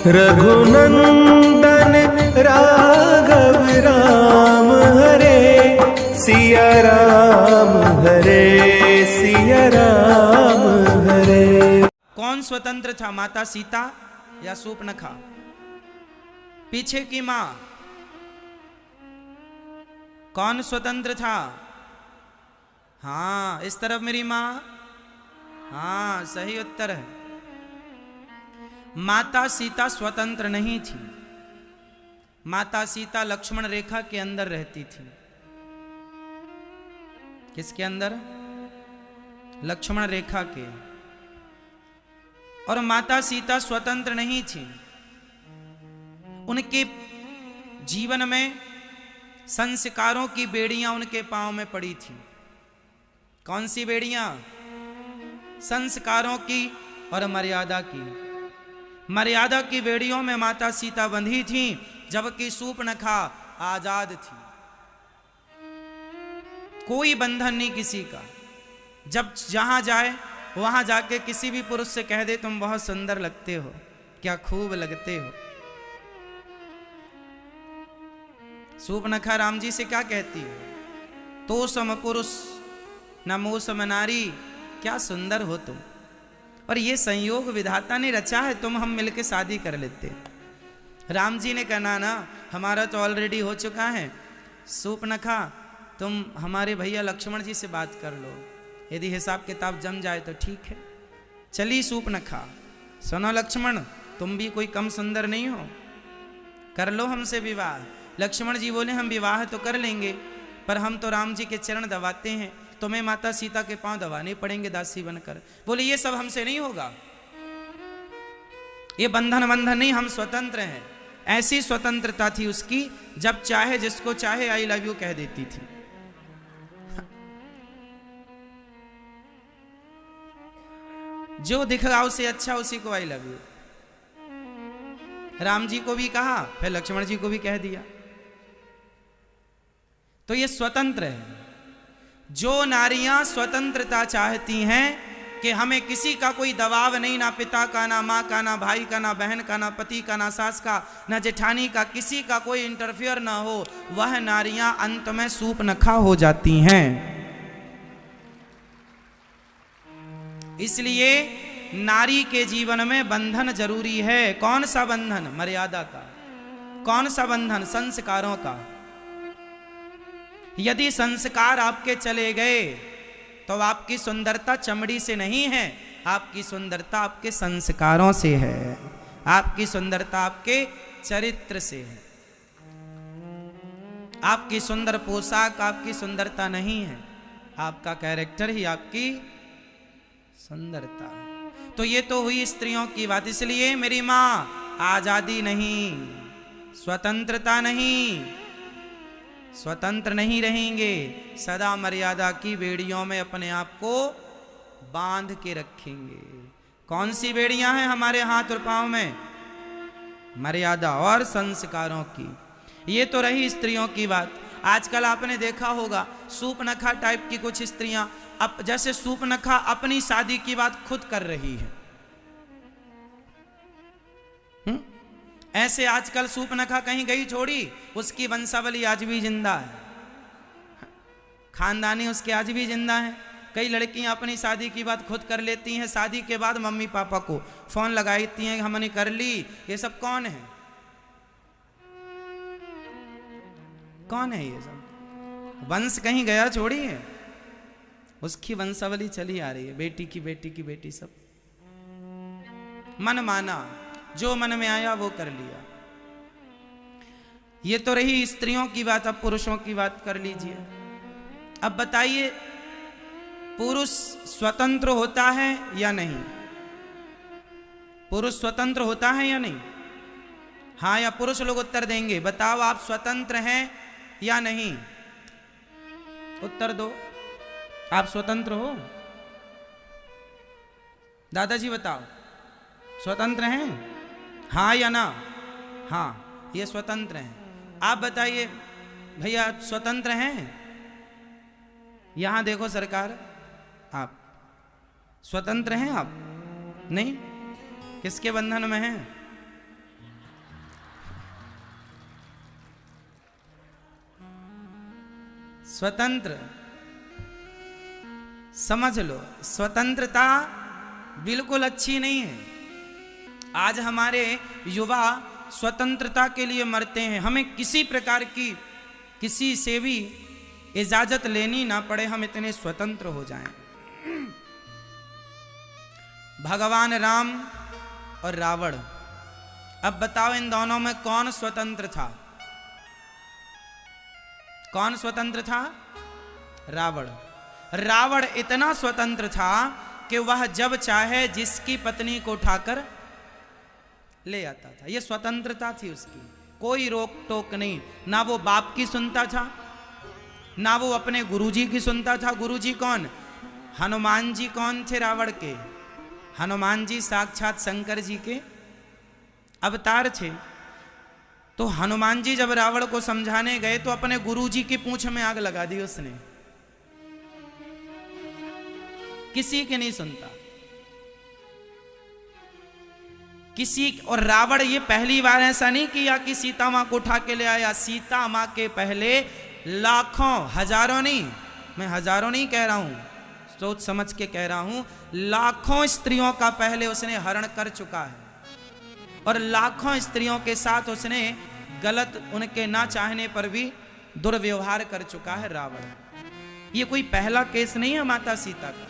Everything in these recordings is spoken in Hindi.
रघुनंदन राघव राम हरे सिया राम हरे सिया राम हरे। कौन स्वतंत्र था, माता सीता या शूर्पणखा? पीछे की मां कौन स्वतंत्र था? हाँ, इस तरफ मेरी मां। हाँ, सही उत्तर है। माता सीता स्वतंत्र नहीं थी। माता सीता लक्ष्मण रेखा के अंदर रहती थी। किसके अंदर? लक्ष्मण रेखा के। और माता सीता स्वतंत्र नहीं थी। उनके जीवन में संस्कारों की बेड़ियां उनके पांव में पड़ी थी। कौन सी बेड़ियां? संस्कारों की और मर्यादा की। मर्यादा की बेड़ियों में माता सीता बंधी थी, जबकि शूर्पणखा आजाद थी। कोई बंधन नहीं किसी का। जब जहां जाए वहां जाके किसी भी पुरुष से कह दे तुम बहुत सुंदर लगते हो, क्या खूब लगते हो। शूर्पणखा राम जी से क्या कहती है? तो सम पुरुष न मोह सम नारी, क्या सुंदर हो तुम। और ये संयोग विधाता ने रचा है, तुम हम मिलके शादी कर लेते। राम जी ने कहना ना, हमारा तो ऑलरेडी हो चुका है। शूर्पणखा तुम हमारे भैया लक्ष्मण जी से बात कर लो, यदि हिसाब किताब जम जाए तो ठीक है। चली शूर्पणखा, सुनो लक्ष्मण, तुम भी कोई कम सुंदर नहीं हो, कर लो हमसे विवाह। लक्ष्मण जी बोले हम विवाह तो कर लेंगे, पर हम तो राम जी के चरण दबाते हैं, तुम्हें माता सीता के पांव दबाने पड़ेंगे दासी बनकर। बोले ये सब हमसे नहीं होगा, ये बंधन बंधन नहीं, हम स्वतंत्र हैं। ऐसी स्वतंत्रता थी उसकी, जब चाहे जिसको चाहे आई लव यू कह देती थी। जो दिखा उसे अच्छा उसी को I love you. Ram ji को भी कहा, फिर लक्ष्मण जी को भी कह दिया। तो ये स्वतंत्र है। जो नारियां स्वतंत्रता चाहती हैं कि हमें किसी का कोई दबाव नहीं, ना पिता का, ना माँ का, ना भाई का, ना बहन का, ना पति का, ना सास का, ना जेठानी का, किसी का कोई इंटरफियर ना हो, वह नारियां अंत में शूर्पणखा हो जाती हैं। इसलिए नारी के जीवन में बंधन जरूरी है। कौन सा बंधन? मर्यादा का। कौन सा बंधन? संस्कारों का। यदि संस्कार आपके चले गए तो आपकी सुंदरता चमड़ी से नहीं है, आपकी सुंदरता आपके संस्कारों से है, आपकी सुंदरता आपके चरित्र से है। आपकी सुंदर पोशाक आपकी सुंदरता नहीं है, आपका कैरेक्टर ही आपकी सुंदरता है। तो ये तो हुई स्त्रियों की बात। इसलिए मेरी मां, आजादी नहीं, स्वतंत्रता नहीं, स्वतंत्र नहीं रहेंगे, सदा मर्यादा की बेड़ियों में अपने आप को बांध के रखेंगे। कौन सी बेड़ियां हैं हमारे हाथ और पांव में? मर्यादा और संस्कारों की। ये तो रही स्त्रियों की बात। आजकल आपने देखा होगा शूर्पणखा टाइप की कुछ स्त्रियां, अब जैसे शूर्पणखा अपनी शादी की बात खुद कर रही है, ऐसे आजकल शूर्पणखा कहीं गई छोड़ी, उसकी वंशावली आज भी जिंदा है, खानदानी उसके आज भी जिंदा है। कई लड़कियां अपनी शादी की बात खुद कर लेती हैं, शादी के बाद मम्मी पापा को फोन लगाती हैं हमने कर ली। ये सब कौन है? कौन है ये सब? वंश कहीं गया छोड़ी है, उसकी वंशावली चली आ रही है, बेटी की बेटी की बेटी। सब मन माना, जो मन में आया वो कर लिया। ये तो रही स्त्रियों की बात। अब पुरुषों की बात कर लीजिए। अब बताइए, पुरुष स्वतंत्र होता है या नहीं? पुरुष स्वतंत्र होता है या नहीं? हाँ या पुरुष लोग उत्तर देंगे। बताओ आप स्वतंत्र हैं या नहीं? उत्तर दो। आप स्वतंत्र हो? दादाजी बताओ, स्वतंत्र हैं? हाँ या ना? हाँ, ये स्वतंत्र हैं। आप बताइए भैया, स्वतंत्र हैं? यहां देखो सरकार, आप स्वतंत्र हैं? आप नहीं, किसके बंधन में हैं? स्वतंत्र, समझ लो स्वतंत्रता बिल्कुल अच्छी नहीं है। आज हमारे युवा स्वतंत्रता के लिए मरते हैं। हमें किसी प्रकार की किसी से भी इजाजत लेनी ना पड़े, हम इतने स्वतंत्र हो जाएं। भगवान राम और रावण, अब बताओ इन दोनों में कौन स्वतंत्र था? कौन स्वतंत्र था? रावण। रावण इतना स्वतंत्र था कि वह जब चाहे जिसकी पत्नी को उठाकर ले आता था। यह स्वतंत्रता थी उसकी, कोई रोक टोक नहीं। ना वो बाप की सुनता था, ना वो अपने गुरुजी की सुनता था। गुरुजी कौन? हनुमान जी कौन थे रावण के? हनुमान जी साक्षात शंकर जी के अवतार थे। तो हनुमान जी जब रावण को समझाने गए तो अपने गुरुजी की पूंछ में आग लगा दी उसने। किसी की नहीं सुनता किसी। और रावण ये पहली बार ऐसा नहीं किया कि सीता मां को उठा के ले आया। सीता मां के पहले लाखों, हजारों नहीं, मैं हजारों नहीं कह रहा हूं, सोच समझ के कह रहा हूं, लाखों स्त्रियों का पहले उसने हरण कर चुका है। और लाखों स्त्रियों के साथ उसने गलत, उनके ना चाहने पर भी दुर्व्यवहार कर चुका है रावण। ये कोई पहला केस नहीं है माता सीता का।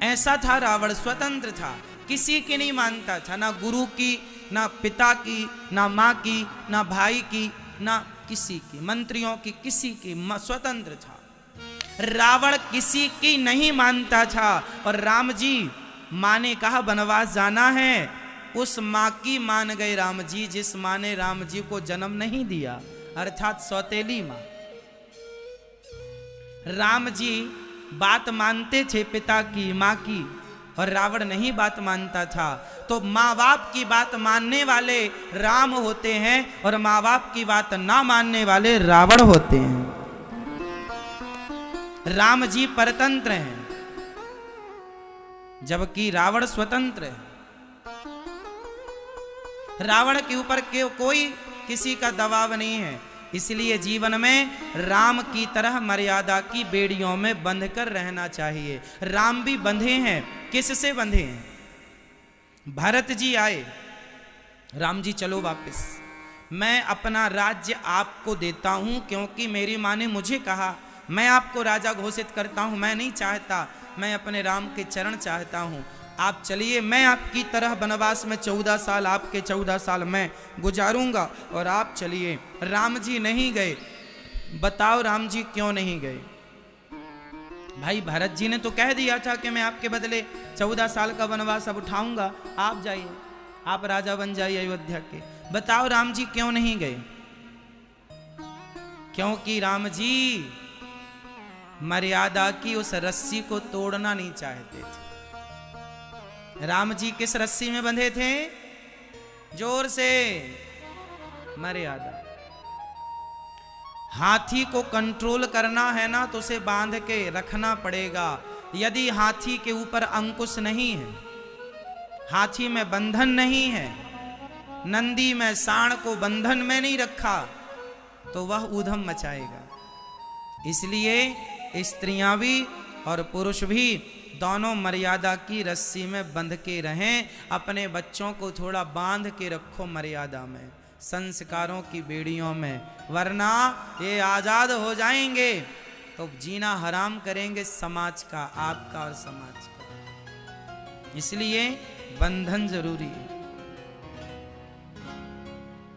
ऐसा था रावण, स्वतंत्र था, किसी की नहीं मानता था, ना गुरु की, ना पिता की, ना मां की, ना भाई की, ना किसी की, मंत्रियों की, किसी की, स्वतंत्र था। रावण किसी की नहीं मानता था। और राम जी, मां ने कहा वनवास जाना है, उस मां की मान गए राम जी जिस मां ने राम जी को जन्म नहीं दिया, अर्थात सौतेली मां। राम जी बात मानते थे पिता की, मां की, और रावण नहीं बात मानता था। तो माँ बाप की बात मानने वाले राम होते हैं और माँ बाप की बात ना मानने वाले रावण होते हैं। राम जी परतंत्र हैं जबकि रावण स्वतंत्र है। रावण के ऊपर कोई किसी का दबाव नहीं है, इसलिए जीवन में राम की तरह मर्यादा की बेड़ियों में बंध कर रहना चाहिए। राम भी बंधे हैं, किससे बंधे हैं? भरत जी आए, राम जी चलो वापस, मैं अपना राज्य आपको देता हूं क्योंकि मेरी मां ने मुझे कहा, मैं आपको राजा घोषित करता हूं, मैं नहीं चाहता, मैं अपने राम के चरण चाहता हूं, आप चलिए, मैं आपकी तरह वनवास में 14 साल, आपके 14 साल मैं गुजारूंगा और आप चलिए। राम जी नहीं गए। बताओ राम जी क्यों नहीं गए? भाई भरत जी ने तो कह दिया था कि मैं आपके बदले 14 साल का वनवास अब उठाऊंगा, आप जाइए, आप राजा बन जाइए अयोध्या के। बताओ राम जी क्यों नहीं गए? क्योंकि राम जी मर्यादा की उस रस्सी को तोड़ना नहीं चाहते थे। राम जी किस रस्सी में बंधे थे? जोर से, मर्यादा। हाथी को कंट्रोल करना है ना तो उसे बांध के रखना पड़ेगा। यदि हाथी के ऊपर अंकुश नहीं है, हाथी में बंधन नहीं है, नंदी में सांड को बंधन में नहीं रखा तो वह ऊधम मचाएगा। इसलिए स्त्रियां भी और पुरुष भी दोनों मर्यादा की रस्सी में बंध के रहें। अपने बच्चों को थोड़ा बांध के रखो मर्यादा में, संस्कारों की बेड़ियों में, वरना ये आजाद हो जाएंगे तो जीना हराम करेंगे समाज का, आपका और समाज का। इसलिए बंधन जरूरी है,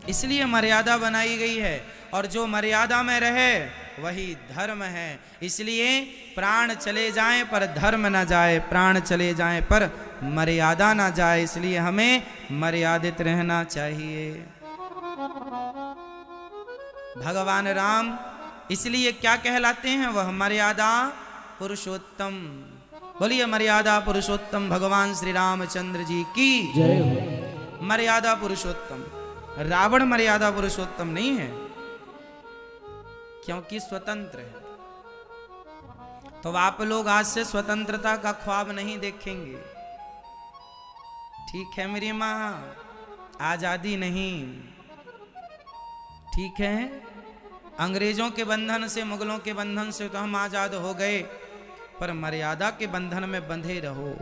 इसलिए मर्यादा बनाई गई है और जो मर्यादा में रहे वही धर्म है। इसलिए प्राण चले जाएं पर धर्म ना जाए, प्राण चले जाएं पर मर्यादा ना जाए। इसलिए हमें मर्यादित रहना चाहिए। भगवान राम इसलिए क्या कहलाते हैं? वह मर्यादा पुरुषोत्तम। बोलिए मर्यादा पुरुषोत्तम भगवान श्री रामचंद्र जी की जय हो। मर्यादा पुरुषोत्तम। रावण मर्यादा पुरुषोत्तम नहीं है क्योंकि स्वतंत्र है। तो आप लोग आज से स्वतंत्रता का ख्वाब नहीं देखेंगे, ठीक है मेरी माँ? आजादी नहीं, ठीक है? अंग्रेजों के बंधन से, मुगलों के बंधन से तो हम आजाद हो गए, पर मर्यादा के बंधन में बंधे रहो।